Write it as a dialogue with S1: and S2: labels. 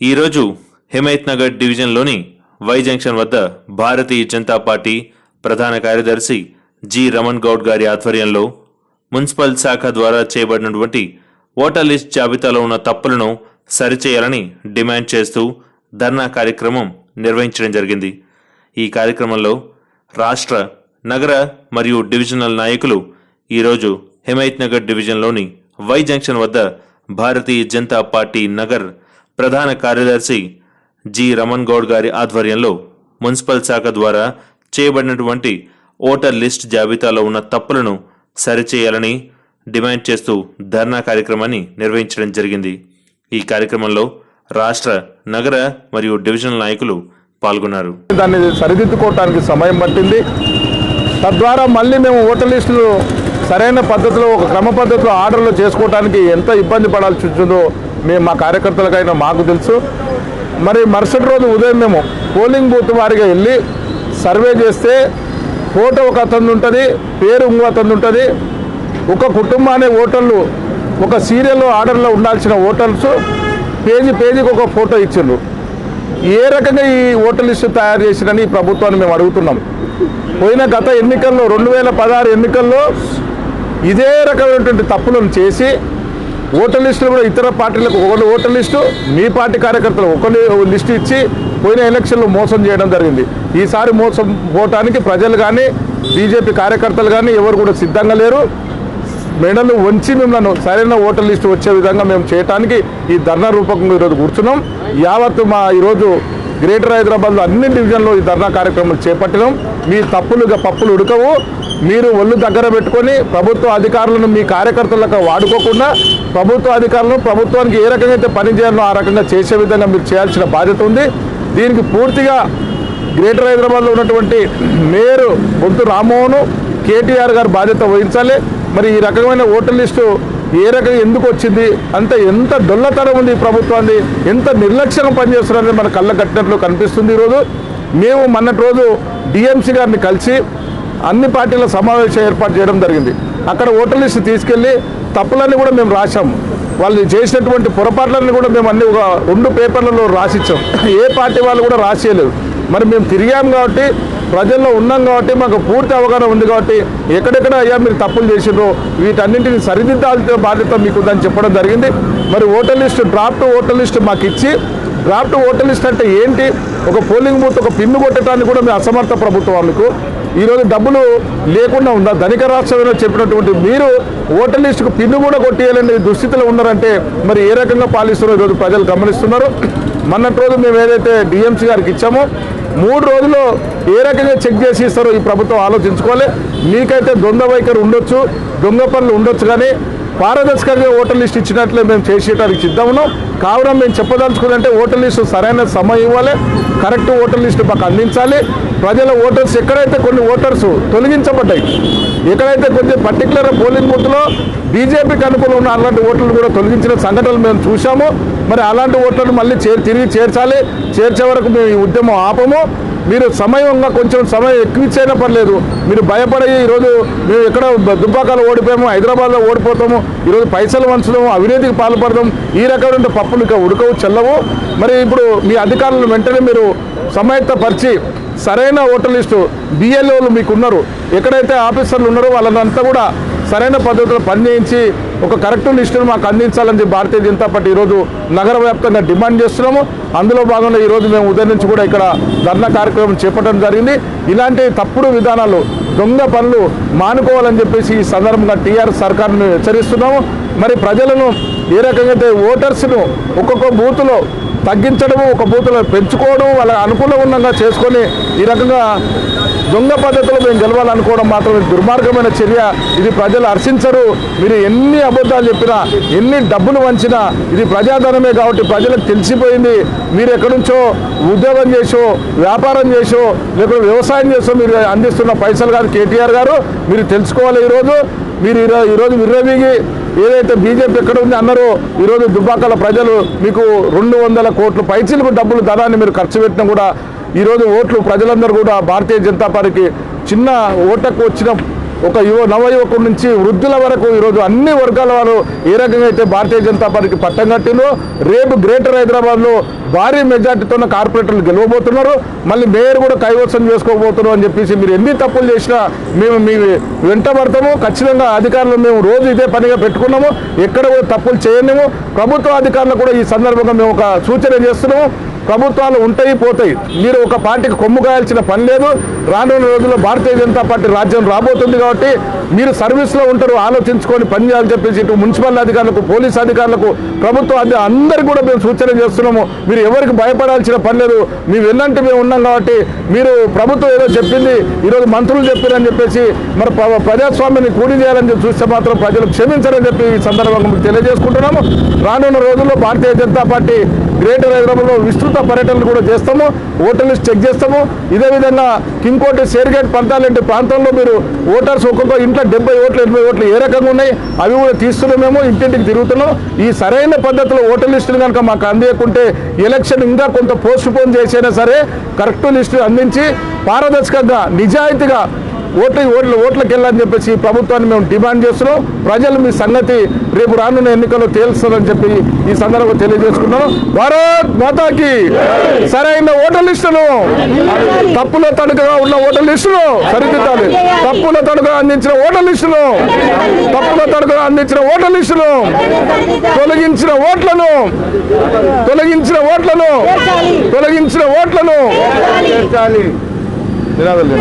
S1: ఈరోజు హిమాయత్ నగర్ డివిజన్లోని Y junction వద్ద భారతీయ జనతా పార్టీ ప్రధాన కార్యదర్శి జి రమణ్ గౌడ్ గారి ఆధ్వర్యంలో మున్సిపల్ శాఖ ద్వారా చేయబడినటువంటి ఓటర్ లిస్ట్ జాబితాలో ఉన్న తప్పులను సరిచేయాలని డిమాండ్ చేస్తూ ధర్నా కార్యక్రమం నిర్వహించడం జరిగింది. ఈ కార్యక్రమంలో రాష్ట్ర నగర మరియు డివిజనల్ నాయకులు ఈరోజు హిమాయత్ నగర్ డివిజన్లోని వై జంక్షన్ వద్ద భారతీయ జనతా పార్టీ నగర్ ప్రధాన కార్యదర్శి జి రమణ్ గౌడ్ గారి ఆధ్వర్యంలో మున్సిపల్ శాఖ ద్వారా చేయబడినటువంటి ఓటర్ లిస్ట్ జాబితాలో ఉన్న తప్పులను సరిచేయాలని డిమాండ్ చేస్తూ ధర్నా కార్యక్రమాన్ని నిర్వహించడం జరిగింది. ఈ కార్యక్రమంలో రాష్ట్ర నగర మరియు డివిజనల్ నాయకులు పాల్గొన్నారు.
S2: దాన్ని సరిదిద్దుకోవడానికి సమయం పట్టింది. తద్వారా మళ్ళీ మేము ఓటర్ లిస్టులు సరైన పద్ధతిలో ఒక క్రమ పద్ధతిలో ఆర్డర్లు చేసుకోవడానికి ఎంత ఇబ్బంది పడాల్సి వచ్చిందో మేము మా కార్యకర్తలకైనా మాకు తెలుసు. మరి మరుసటి రోజు ఉదయం మేము పోలింగ్ బూత్ వారిగా వెళ్ళి సర్వే చేస్తే ఫోటో ఒక అతను ఉంటుంది, పేరు ఇంకో అతను ఉంటుంది. ఒక కుటుంబాన్ని ఓటర్లు ఒక సీరియల్ ఆర్డర్లో ఉండాల్సిన ఓటర్స్ పేజీకి ఒక ఫోటో ఇచ్చిండ్రు. ఏ రకంగా ఈ ఓటర్ లిస్టు తయారు చేసిరని ఈ ప్రభుత్వాన్ని మేము అడుగుతున్నాం. పోయిన గత ఎన్నికల్లో 2016 ఎన్నికల్లో ఇదే రకమైనటువంటి తప్పులను చేసి ఓటర్ లిస్టులు కూడా ఇతర పార్టీలకు ఒక ఓటర్ లిస్టు, మీ పార్టీ కార్యకర్తలు ఒక లిస్టు ఇచ్చి పోయిన ఎలక్షన్లో మోసం చేయడం జరిగింది. ఈసారి మోసం పోవటానికి ప్రజలు కానీ బీజేపీ కార్యకర్తలు కానీ ఎవరు కూడా సిద్ధంగా లేరు. మెడలు వంచి మిమ్మల్ని సరైన ఓటర్ లిస్టు వచ్చే విధంగా మేము చేయడానికి ఈ ధర్నా రూపకంగా ఈరోజు కూర్చున్నాం. యావత్తు మా ఈరోజు గ్రేటర్ హైదరాబాద్లో అన్ని డివిజన్లో ఈ ధర్నా కార్యక్రమాలు చేపట్టినాం. మీ తప్పులుగా పప్పులు ఉడకవు. మీరు ఒళ్ళు దగ్గర పెట్టుకొని ప్రభుత్వ అధికారులను మీ కార్యకర్తలకు వాడుకోకుండా ప్రభుత్వ అధికారులను ప్రభుత్వానికి ఏ రకంగా అయితే పని చేయాలో ఆ రకంగా చేసే విధంగా మీరు చేయాల్సిన బాధ్యత ఉంది. దీనికి పూర్తిగా గ్రేటర్ హైదరాబాద్లో ఉన్నటువంటి మేయర్ బొంతు రామ్మోహన్ కేటీఆర్ గారు బాధ్యత వహించాలి. మరి ఈ రకమైన ఓటర్ లిస్టు ఏ రకంగా ఎందుకు వచ్చింది, ఎంత డొల్లతనం ఉంది ఈ ప్రభుత్వాన్ని, ఎంత నిర్లక్ష్యంగా పనిచేస్తున్నారని మన కళ్ళ కట్టినట్లు కనిపిస్తుంది. ఈరోజు మేము మొన్నటి రోజు డిఎంసీ గారిని కలిసి అన్ని పార్టీల సమావేశం ఏర్పాటు చేయడం జరిగింది. అక్కడ ఓటర్ లిస్టు తీసుకెళ్ళి తప్పులన్నీ కూడా మేము రాశాము. వాళ్ళు చేసినటువంటి పొరపాట్లన్నీ కూడా మేము అన్ని ఒక 2 పేపర్లలో రాసిచ్చాం. ఏ పార్టీ వాళ్ళు కూడా రాసేయలేదు. మరి మేము తిరిగాం కాబట్టి ప్రజల్లో ఉన్నాం కాబట్టి మాకు పూర్తి అవగాహన ఉంది కాబట్టి ఎక్కడెక్కడ అయ్యా మీరు తప్పులు చేసిండ్రో వీటన్నింటినీ సరిదిద్దాల్సిన బాధ్యత మీకుందని చెప్పడం జరిగింది. మరి voter list draft voter list మాకు ఇచ్చి డ్రాఫ్ట్ ఓటర్ లిస్ట్ అంటే ఏంటి, ఒక పోలింగ్ బూత్ ఒక పిన్ను కొట్టడానికి కూడా మీ అసమర్థ ప్రభుత్వం మీకు ఈరోజు డబ్బులు లేకుండా ఉందా? ధనిక రాష్ట్రంలో చెప్పినటువంటి మీరు ఓటర్ లిస్టుకు పిన్ను కూడా కొట్టేయాలని దుస్థితిలో ఉన్నారంటే మరి ఏ రకంగా పాలిస్తున్నారో ఈరోజు ప్రజలు గమనిస్తున్నారు. మొన్నటి రోజు మేము ఏదైతే డిఎంసీ గారికి ఇచ్చామో 3 రోజుల్లో ఏ రకంగా చెక్ చేసి ఇస్తారో ఈ ప్రభుత్వం ఆలోచించుకోవాలి. మీకైతే దొంగ వైఖరి ఉండొచ్చు, దొంగ పనులు ఉండొచ్చు, కానీ పారదర్శకంగా ఓటర్ లిస్ట్ ఇచ్చినట్లే మేము చేసేయడానికి సిద్ధం ఉన్నాం. కావున మేము చెప్పదలుచుకుందంటే ఓటర్ లిస్టు సరైన సమయం ఇవ్వాలి, కరెక్ట్ ఓటర్ లిస్టు మాకు అందించాలి. ప్రజల ఓటర్స్ ఎక్కడైతే కొన్ని ఓటర్స్ తొలగించబడ్డాయి, ఎక్కడైతే కొంచెం పర్టికులర్ పోలింగ్ బూత్లో బీజేపీకి అనుకూలంగా ఉన్న అలాంటి ఓటర్లు కూడా తొలగించిన సంఘటనలు మేము చూసాము. మరి అలాంటి ఓటర్లు మళ్ళీ తిరిగి చేర్చాలి. చేర్చే వరకు మేము ఈ ఉద్యమం ఆపము. మీరు సమయంగా కొంచెం సమయం ఎక్కువ ఇచ్చైనా పర్లేదు. మీరు భయపడి ఈరోజు మేము ఎక్కడ దుబ్బాకాలు ఓడిపోయాము, హైదరాబాద్లో ఓడిపోతాము, ఈరోజు పైసలు వంచడము, అవినీతికి పాల్పడడం, ఈ రకమైన పప్పులు ఇక ఉడకవు చెల్లవు. మరి ఇప్పుడు మీ అధికారులను వెంటనే మీరు సమాయత్తపరిచి సరైన ఓటర్ లిస్టు బిఎల్ఓలు మీకు ఉన్నారు, ఎక్కడైతే ఆఫీసర్లు ఉన్నారో వాళ్ళంతా కూడా సరైన పద్ధతిలో పనిచేయించి ఒక కరెక్ట్ లిస్టును మాకు అందించాలని భారతీయ జనతా పార్టీ ఈరోజు నగర వ్యాప్తంగా డిమాండ్ చేస్తున్నాము. అందులో భాగంగా ఈరోజు మేము ఉదయం నుంచి కూడా ఇక్కడ ధర్నా కార్యక్రమం చేపట్టడం జరిగింది. ఇలాంటి తప్పుడు విధానాలు, దొంగ పనులు మానుకోవాలని చెప్పేసి ఈ సందర్భంగా టీఆర్ఎస్ సర్కారును హెచ్చరిస్తున్నాము. మరి ప్రజలను ఏ రకంగా అయితే ఓటర్స్ను ఒక్కొక్క బూత్లో తగ్గించడము, ఒక బూత్లో పెంచుకోవడం, వాళ్ళ అనుకూలంగా చేసుకొని ఈ రకంగా దొంగ పద్ధతిలో మేము గెలవాలనుకోవడం మాత్రం దుర్మార్గమైన చర్య. ఇది ప్రజలు హర్షించరు. మీరు ఎన్ని అబద్ధాలు చెప్పినా, ఎన్ని డబ్బులు వంచినా ఇది ప్రజాధనమే కాబట్టి ప్రజలకు తెలిసిపోయింది. మీరు ఎక్కడి నుంచో ఉద్యోగం చేసో, వ్యాపారం చేసో, లేకపోతే వ్యవసాయం చేసో మీరు అందిస్తున్న పైసలు కాదు కేటీఆర్ గారు. మీరు తెలుసుకోవాలి. మీరు ఈరోజు విర్రవీగి ఏదైతే బీజేపీ ఎక్కడ ఉంది అన్నారో ఈరోజు దుబ్బాకల ప్రజలు మీకు 200 కోట్ల పైచీలకు డబ్బులు ధనాన్ని మీరు ఖర్చు పెట్టినా కూడా ఈరోజు ఓట్లు ప్రజలందరూ కూడా భారతీయ జనతా పార్టీకి చిన్న ఓటకు వచ్చిన ఒక నవ యువకుడి నుంచి వృద్ధుల వరకు ఈరోజు అన్ని వర్గాల వారు ఏ రకంగా అయితే భారతీయ జనతా పార్టీకి పట్టం కట్టిందో రేపు గ్రేటర్ హైదరాబాద్లో భారీ మెజార్టీతో కార్పొరేటర్లు గెలవబోతున్నారు, మళ్ళీ మేయర్ కూడా కైవసం చేసుకోబోతున్నారు అని చెప్పేసి మీరు ఎన్ని తప్పులు చేసినా మేము మీ వెంట పడతాము. ఖచ్చితంగా అధికారులు మేము రోజు ఇదే పనిగా పెట్టుకున్నాము, ఎక్కడ కూడా తప్పులు చేయలేము. ప్రభుత్వ అధికారులు కూడా ఈ సందర్భంగా మేము ఒక సూచన చేస్తున్నాము, ప్రభుత్వాలు ఉంటాయి పోతాయి, మీరు ఒక పార్టీకి కొమ్ము కాయాల్సిన పని లేదు. రానున్న రోజుల్లో భారతీయ జనతా పార్టీ రాజ్యం రాబోతుంది కాబట్టి మీరు సర్వీస్లో ఉంటారు, ఆలోచించుకొని పనిచేయాలని చెప్పేసి ఇటు మున్సిపల్ అధికారులకు, పోలీస్ అధికారులకు, ప్రభుత్వ అందరికీ కూడా మేము సూచన చేస్తున్నాము. మీరు ఎవరికి భయపడాల్సిన పని లేదు, మీ వెన్నంటే మేము ఉన్నాం కాబట్టి మీరు ప్రభుత్వం ఏదో చెప్పింది, ఈరోజు మంత్రులు చెప్పారని చెప్పేసి మరి ప్రజాస్వామ్యాన్ని కూడి చేయాలని చూస్తే మాత్రం ప్రజలు క్షమించారని చెప్పి ఈ సందర్భంగా మీకు తెలియజేసుకుంటున్నాము. రానున్న రోజుల్లో భారతీయ జనతా పార్టీ గ్రేటర్ హైదరాబాద్లో విస్తృత పర్యటనలు కూడా చేస్తాము, ఓటర్ లిస్ట్ చెక్ చేస్తాము. ఇదే విధంగా కింగ్కోట, షేర్గేట్ పంతాలంటి ప్రాంతంలో మీరు ఓటర్స్ ఒక్కొక్క ఇంట్లో 70 ఓట్లు 80 ఓట్లు ఏ రకంగా ఉన్నాయి అవి కూడా తీస్తున్నాం, మేము ఇంటింటికి తిరుగుతున్నాం. ఈ సరైన పద్ధతిలో ఓటర్ లిస్టులు కనుక మాకు అందియకుంటే ఎలక్షన్ ఇంకా కొంత పోస్ట్ పోన్ చేసైనా సరే కరెక్ట్ లిస్టు అందించి పారదర్శకంగా నిజాయితీగా ఓట్లకి వెళ్ళని చెప్పేసి ప్రభుత్వాన్ని మేము డిమాండ్ చేస్తున్నాం. ప్రజలు మీ సంగతి రేపు రానున్న ఎన్నికల్లో తేల్స్తారని చెప్పి ఈ సందర్భంగా తెలియజేసుకున్నాం. భారత్ మాతాకి సరైన ఓటర్ లిస్టును, తప్పుల తడుకగా ఉన్న ఓటర్ లిస్టును సరిదిద్దాలి, తప్పుల తడుకగా అందించిన ఓటర్ లిస్టును, తప్పుల తడుకగా అందించిన ఓటర్ లిస్టును, తొలగించిన ఓట్లను నినాదాలు